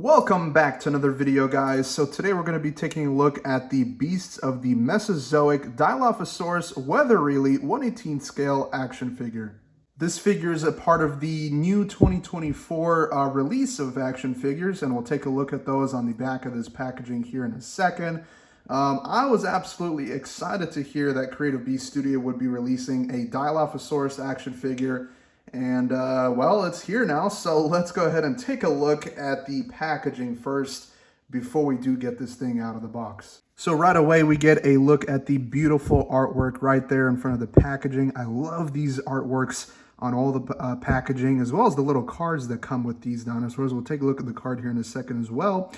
Welcome back to another video, guys. So today we're going to be taking a look at the beasts of the Mesozoic Dilophosaurus wetherilli 1/18 scale action figure. This figure is a part of the new 2024 release of action figures, and we'll take a look at those on the back of this packaging here in a second. I was absolutely excited to hear that Creative Beast Studio would be releasing a Dilophosaurus action figure. And well, it's here now, so let's go ahead and take a look at the packaging first before we do get this thing out of the box. So right away we get a look at the beautiful artwork right there in front of the packaging. I love these artworks on all the packaging, as well as the little cards that come with these dinosaurs. We'll take a look at the card here in a second as well.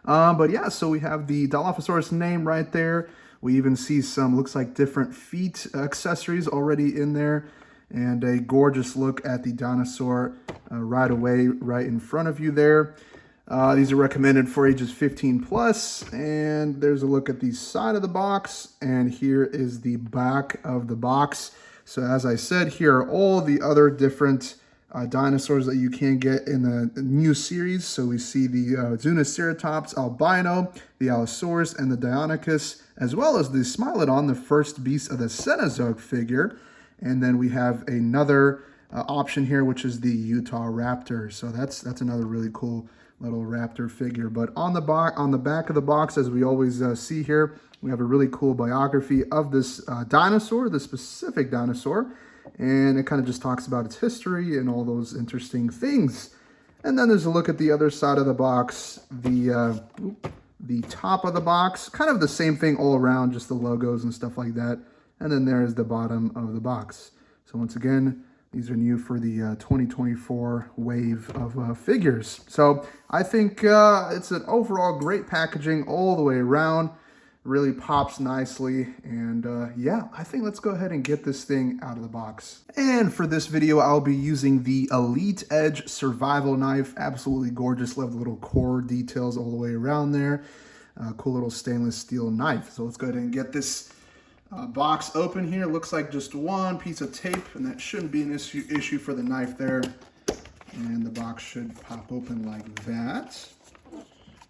But yeah, so we have the Dilophosaurus name right there. We even see some, looks like different feet accessories already in there. And a gorgeous look at the dinosaur right away, right in front of you there. These are recommended for ages 15 plus. And there's a look at the side of the box. And here is the back of the box. So as I said, here are all the other different dinosaurs that you can get in the new series. So we see the Zuniceratops albino, the Allosaurus, and the Deinonychus, as well as the Smilodon, the first beast of the Cenozoic figure. And then we have another option here, which is the Utah Raptor. So that's another really cool little raptor figure. But on the back of the box, as we always see here, we have a really cool biography of this dinosaur, the specific dinosaur. And it kind of just talks about its history and all those interesting things. And then there's a look at the other side of the box, the top of the box, kind of the same thing all around, just the logos and stuff like that. And then there's the bottom of the box. So once again, these are new for the 2024 wave of figures. So I think it's an overall great packaging all the way around. Really pops nicely. And yeah, I think let's go ahead and get this thing out of the box. And for this video, I'll be using the Elite Edge Survival Knife. Absolutely gorgeous. Love the little core details all the way around there. Cool little stainless steel knife. So let's go ahead and get this box open here. Looks like just one piece of tape, and that shouldn't be an issue for the knife there. And the box should pop open like that.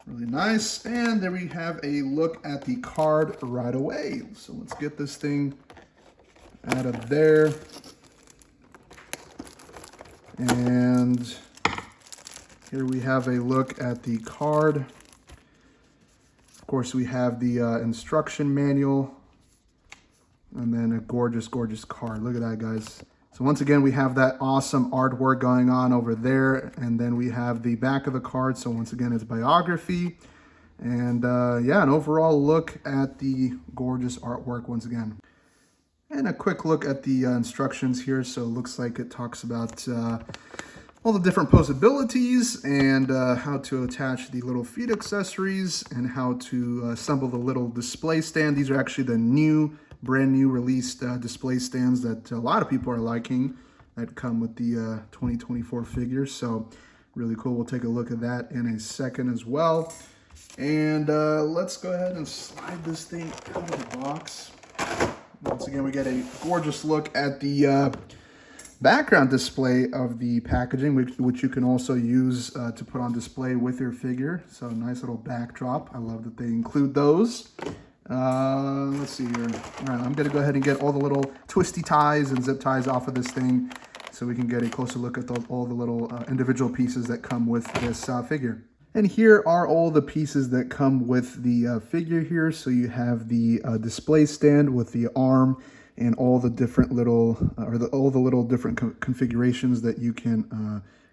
Really nice. And there we have a look at the card right away. So let's get this thing out of there. And here we have a look at the card. Of course, we have the instruction manual. And then a gorgeous, gorgeous card. Look at that, guys. So once again, we have that awesome artwork going on over there. And then we have the back of the card. So once again, it's biography. And yeah, an overall look at the gorgeous artwork once again. And a quick look at the instructions here. So it looks like it talks about all the different posabilities and how to attach the little feet accessories and how to assemble the little display stand. These are actually the brand new released display stands that a lot of people are liking that come with the 2024 figures. So really cool. We'll take a look at that in a second as well. And let's go ahead and slide this thing out of the box. Once again, we get a gorgeous look at the background display of the packaging, which you can also use to put on display with your figure. So nice little backdrop. I love that they include those. Let's see here. All right, I'm going to go ahead and get all the little twisty ties and zip ties off of this thing so we can get a closer look at all the little individual pieces that come with this figure. And here are all the pieces that come with the figure here. So you have the display stand with the arm and all the different little, all the little different configurations that you can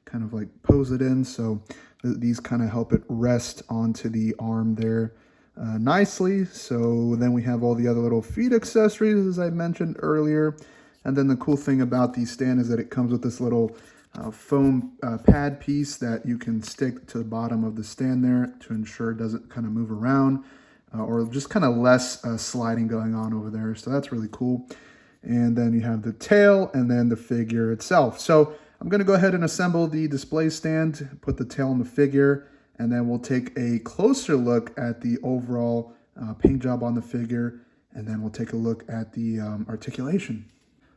kind of like pose it in. So these kind of help it rest onto the arm there nicely. So then we have all the other little feet accessories, as I mentioned earlier. And then the cool thing about the stand is that it comes with this little foam pad piece that you can stick to the bottom of the stand there to ensure it doesn't kind of move around or just kind of less sliding going on over there. So that's really cool. And then you have the tail and then the figure itself. So I'm going to go ahead and assemble the display stand, put the tail on the figure, and then we'll take a closer look at the overall paint job on the figure, and then we'll take a look at the articulation.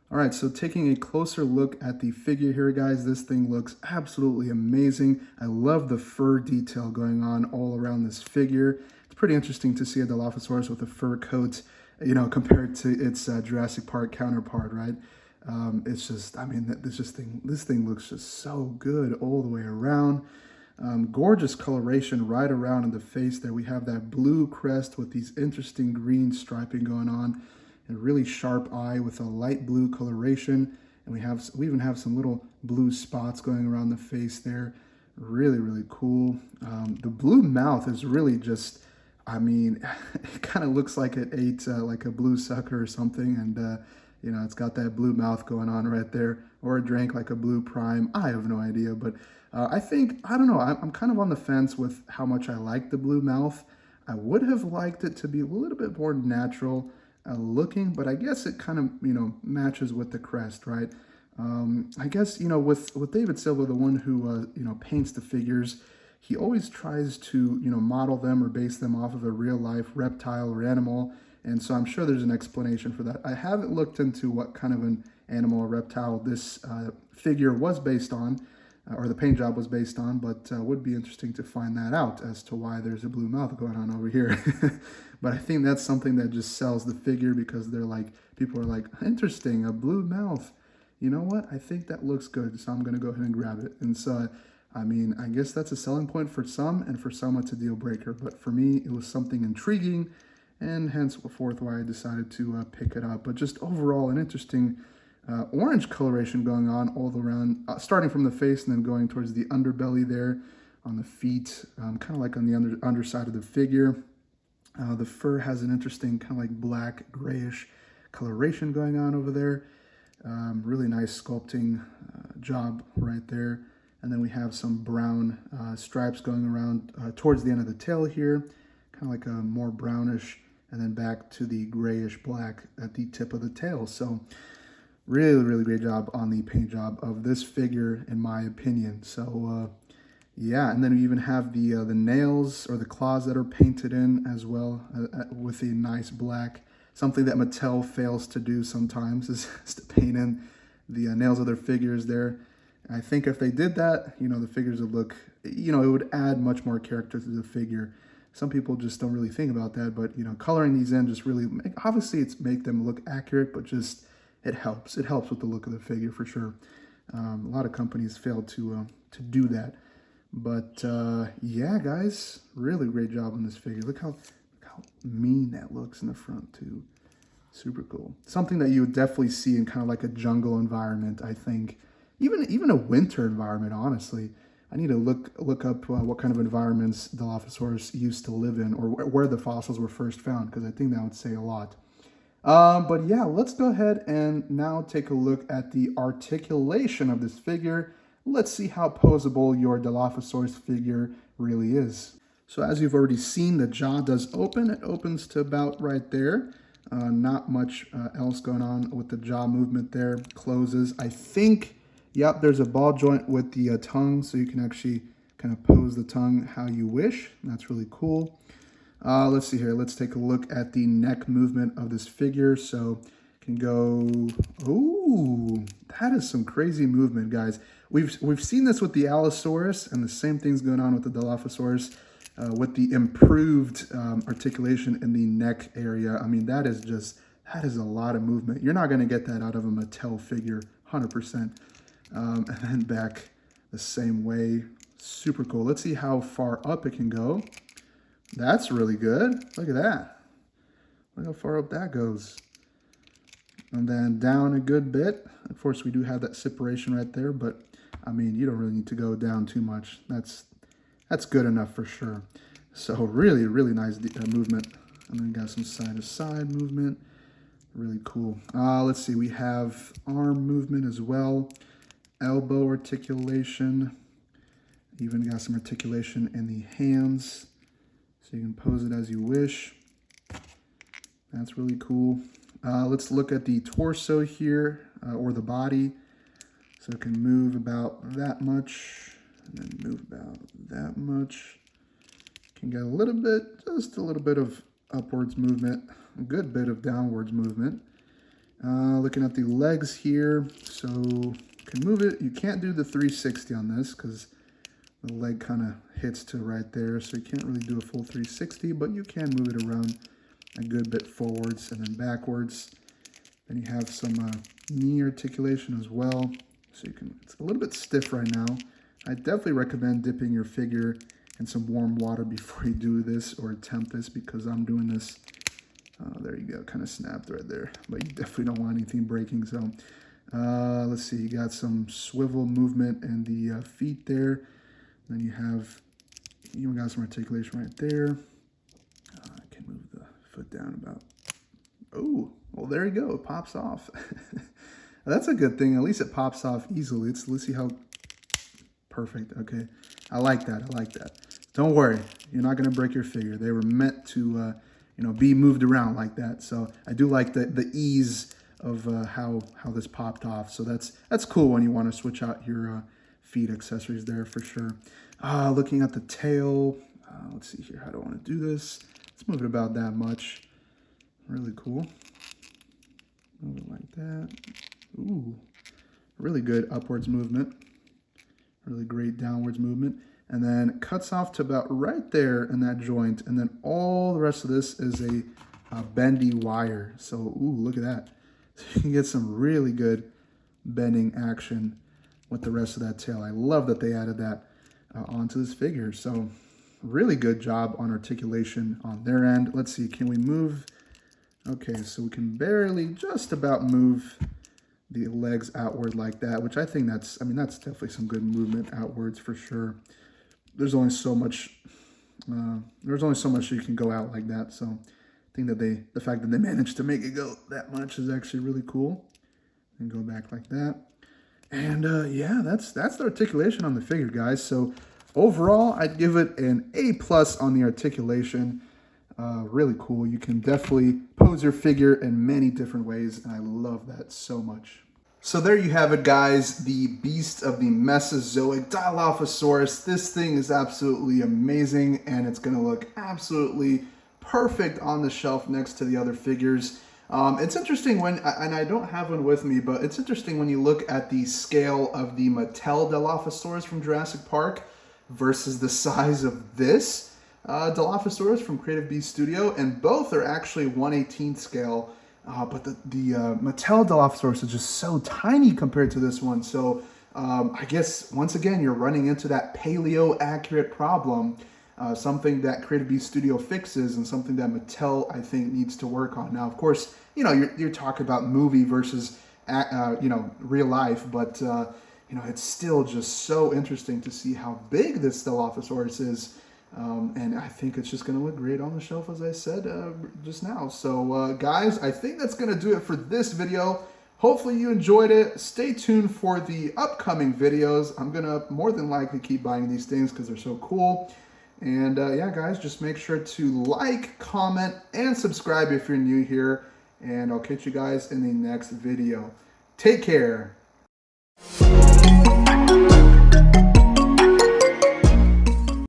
All right, so taking a closer look at the figure here, guys, this thing looks absolutely amazing. I love the fur detail going on all around this figure. It's pretty interesting to see a Dilophosaurus with a fur coat, you know, compared to its Jurassic Park counterpart, right? It's just, I mean, this thing looks just so good all the way around. Gorgeous coloration right around in the face there. We have that blue crest with these interesting green striping going on. A really sharp eye with a light blue coloration, and we even have some little blue spots going around the face there. Really, really cool. The blue mouth is really just, I mean, it kind of looks like it ate like a blue sucker or something, and you know, it's got that blue mouth going on right there, or it drank like a blue prime. I have no idea, but I think, I don't know, I'm kind of on the fence with how much I like the blue mouth. I would have liked it to be a little bit more natural looking, but I guess it kind of, you know, matches with the crest, right? I guess, you know, with David Silva, the one who, you know, paints the figures, he always tries to, you know, model them or base them off of a real life reptile or animal. And so I'm sure there's an explanation for that. I haven't looked into what kind of an animal or reptile this figure was based on, or the paint job was based on, but would be interesting to find that out as to why there's a blue mouth going on over here. But I think that's something that just sells the figure, because they're like, people are like, interesting, a blue mouth. You know what? I think that looks good, so I'm going to go ahead and grab it. And so, I mean, I guess that's a selling point for some, and for some it's a deal breaker. But for me, it was something intriguing, and henceforth why I decided to pick it up. But just overall, an interesting orange coloration going on all around, starting from the face and then going towards the underbelly there, on the feet, kind of like on the underside of the figure. The fur has an interesting kind of like black grayish coloration going on over there. Really nice sculpting job right there. And then we have some brown stripes going around towards the end of the tail here, kind of like a more brownish, and then back to the grayish black at the tip of the tail. So really, really great job on the paint job of this figure, in my opinion. So yeah, and then we even have the nails or the claws that are painted in as well with a nice black. Something that Mattel fails to do sometimes is to paint in the nails of their figures there. And I think if they did that, you know, the figures would look, you know, it would add much more character to the figure. Some people just don't really think about that, but, you know, coloring these in just really, obviously it's make them look accurate, but just, it helps. It helps with the look of the figure for sure. A lot of companies fail to do that. But yeah, guys, really great job on this figure. Look how mean that looks in the front too. Super cool. Something that you would definitely see in kind of like a jungle environment, I think. Even a winter environment, honestly. I need to look up what kind of environments Dilophosaurus used to live in, or where the fossils were first found, because I think that would say a lot. But yeah, let's go ahead and now take a look at the articulation of this figure. Let's see how posable your Dilophosaurus figure really is. So as you've already seen, the jaw does open. It opens to about right there. Not much else going on with the jaw movement there. Closes. I think, yep, there's a ball joint with the tongue, so you can actually kind of pose the tongue how you wish. That's really cool. Let's see here. Let's take a look at the neck movement of this figure. So can go, ooh, that is some crazy movement, guys. We've seen this with the Allosaurus, and the same thing's going on with the Dilophosaurus with the improved articulation in the neck area. I mean, that is a lot of movement. You're not going to get that out of a Mattel figure, 100%. And then back the same way. Super cool. Let's see how far up it can go. That's really good. Look at that. Look how far up that goes. And then down a good bit. Of course, we do have that separation right there, but I mean, you don't really need to go down too much. That's good enough for sure. So really, really nice movement. And then got some side-to-side movement. Really cool. Let's see, we have arm movement as well. Elbow articulation. Even got some articulation in the hands. So you can pose it as you wish. That's really cool. Let's look at the torso here, or the body. So it can move about that much, and then move about that much. Can get a little bit, just a little bit of upwards movement, a good bit of downwards movement. Looking at the legs here, so you can move it. You can't do the 360 on this because the leg kind of hits to right there, so you can't really do a full 360, but you can move it around a good bit forwards and then backwards. Then you have some knee articulation as well, so you can. It's a little bit stiff right now. I definitely recommend dipping your figure in some warm water before you do this or attempt this, because I'm doing this. There you go, kind of snapped right there, but you definitely don't want anything breaking. So let's see, you got some swivel movement in the feet there. Then you got some articulation right there. I can move the foot down about. Oh, well, there you go, it pops off. That's a good thing, at least it pops off easily. Let's see how perfect. Okay, I like that. Don't worry, you're not gonna break your figure. They were meant to be moved around like that. So I do like the ease of how this popped off. So that's cool when you want to switch out your feet accessories there for sure. Looking at the tail, let's see here, how do I want to do this? Let's move it about that much. Really cool. Move it like that. Ooh, really good upwards movement. Really great downwards movement. And then it cuts off to about right there in that joint. And then all the rest of this is a bendy wire. So, ooh, look at that. So you can get some really good bending action with the rest of that tail. I love that they added that onto this figure. So really good job on articulation on their end. Let's see, can we move? Okay, so we can barely just about move the legs outward like that, which I think that's definitely some good movement outwards for sure. There's only so much you can go out like that. So I think that the fact that they managed to make it go that much is actually really cool. And go back like that. And yeah, that's the articulation on the figure, guys. So overall, I'd give it an A+ on the articulation. Really cool. You can definitely pose your figure in many different ways, and I love that so much. So there you have it, guys, the beast of the Mesozoic Dilophosaurus. This thing is absolutely amazing, and it's going to look absolutely perfect on the shelf next to the other figures. It's interesting and I don't have one with me, but it's interesting when you look at the scale of the Mattel Dilophosaurus from Jurassic Park versus the size of this Dilophosaurus from Creative Beast Studio, and both are actually 1/18 scale. But the Mattel Dilophosaurus is just so tiny compared to this one. So I guess, once again, you're running into that paleo-accurate problem, something that Creative Beast Studio fixes and something that Mattel, I think, needs to work on. Now, of course, you're talking about movie versus, real life, but, it's still just so interesting to see how big this Dilophosaurus is. And I think it's just going to look great on the shelf, as I said just now. So, guys, I think that's going to do it for this video. Hopefully you enjoyed it. Stay tuned for the upcoming videos. I'm going to more than likely keep buying these things because they're so cool. And, yeah, guys, just make sure to like, comment, and subscribe if you're new here. And I'll catch you guys in the next video. Take care.